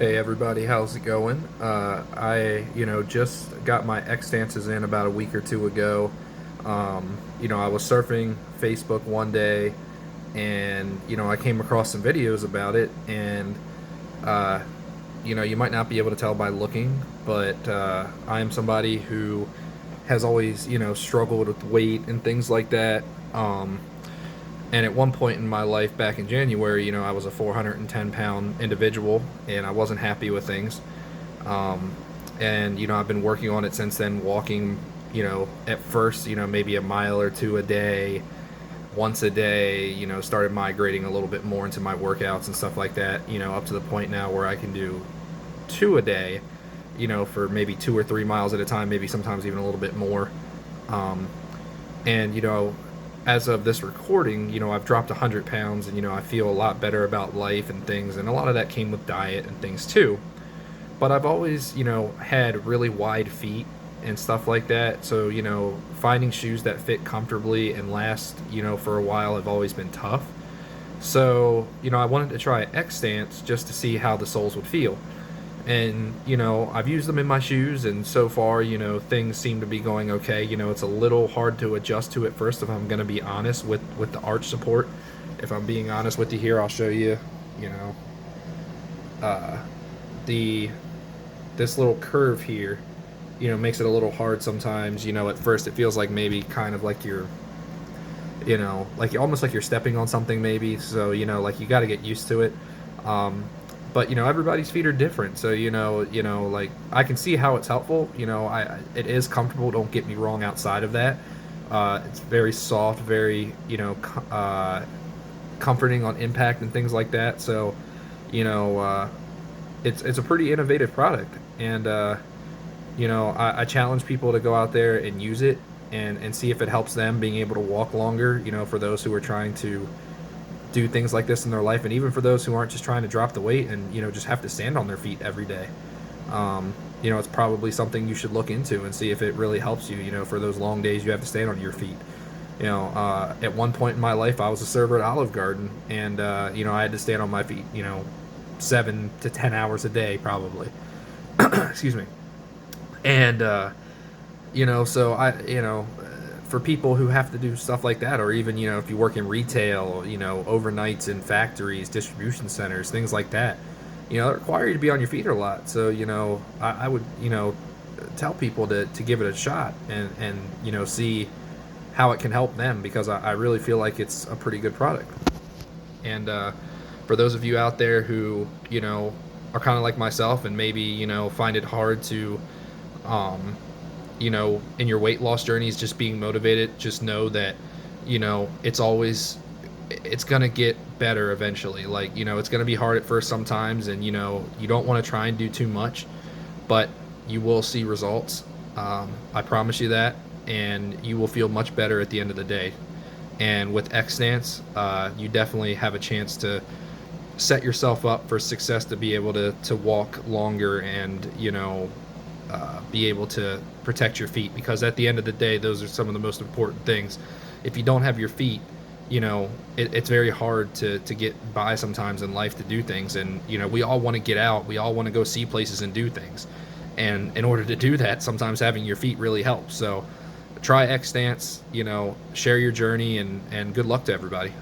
Hey everybody, how's it going? I just got my X-Stances in about a week or two ago. I was surfing Facebook one day and, I came across some videos about it and, uh, you might not be able to tell by looking, but I am somebody who has always, struggled with weight and things like that. And at one point in my life back in January, I was a 410-pound individual and I wasn't happy with things. Um, and, I've been working on it since then, walking, at first, maybe a mile or two a day, once a day, started migrating a little bit more into my workouts and stuff like that, up to the point now where I can do two a day, for maybe 2 or 3 miles at a time, maybe sometimes even a little bit more. Um, and, as of this recording, I've dropped 100 pounds and, I feel a lot better about life and things. And a lot of that came with diet and things too. But I've always, had really wide feet and stuff like that. So, finding shoes that fit comfortably and last, for a while have always been tough. So, I wanted to try X Stance just to see how the soles would feel. And, I've used them in my shoes, and so far, things seem to be going okay. It's a little hard to adjust to at first, if I'm going to be honest, with the arch support. If I'm being honest with you here, I'll show you, you know, uh, the this little curve here, makes it a little hard sometimes. At first it feels like maybe kind of like you're, like almost like you're stepping on something maybe. So, like you got to get used to it. Um, but everybody's feet are different. So, like I can see how it's helpful. It is comfortable. Don't get me wrong. Outside of that, it's very soft, very comforting on impact and things like that. So, you know, uh, it's a pretty innovative product, and I challenge people to go out there and use it and see if it helps them being able to walk longer. For those who are trying to do things like this in their life, and even for those who aren't just trying to drop the weight and just have to stand on their feet every day. It's probably something you should look into and see if it really helps you. For those long days you have to stand on your feet. At one point in my life, I was a server at Olive Garden, and I had to stand on my feet. 7 to 10 hours a day, probably. Excuse me. And so for people who have to do stuff like that, or even if you work in retail, overnights in factories, distribution centers, things like that, it require you to be on your feet a lot. So I would tell people to give it a shot and see how it can help them, because I really feel like it's a pretty good product. And for those of you out there who are kind of like myself and maybe find it hard to um, in your weight loss journeys, just being motivated, just know that it's gonna get better eventually. Like, it's gonna be hard at first sometimes, and you don't want to try and do too much, but you will see results. I promise you that, and you will feel much better at the end of the day. And with X-Stance, you definitely have a chance to set yourself up for success, to be able to walk longer and be able to protect your feet, because at the end of the day, those are some of the most important things. If you don't have your feet, it's very hard to get by sometimes in life, to do things. And we all want to get out, we all want to go see places and do things, and in order to do that, sometimes having your feet really helps. So try X Stance, share your journey, and good luck to everybody.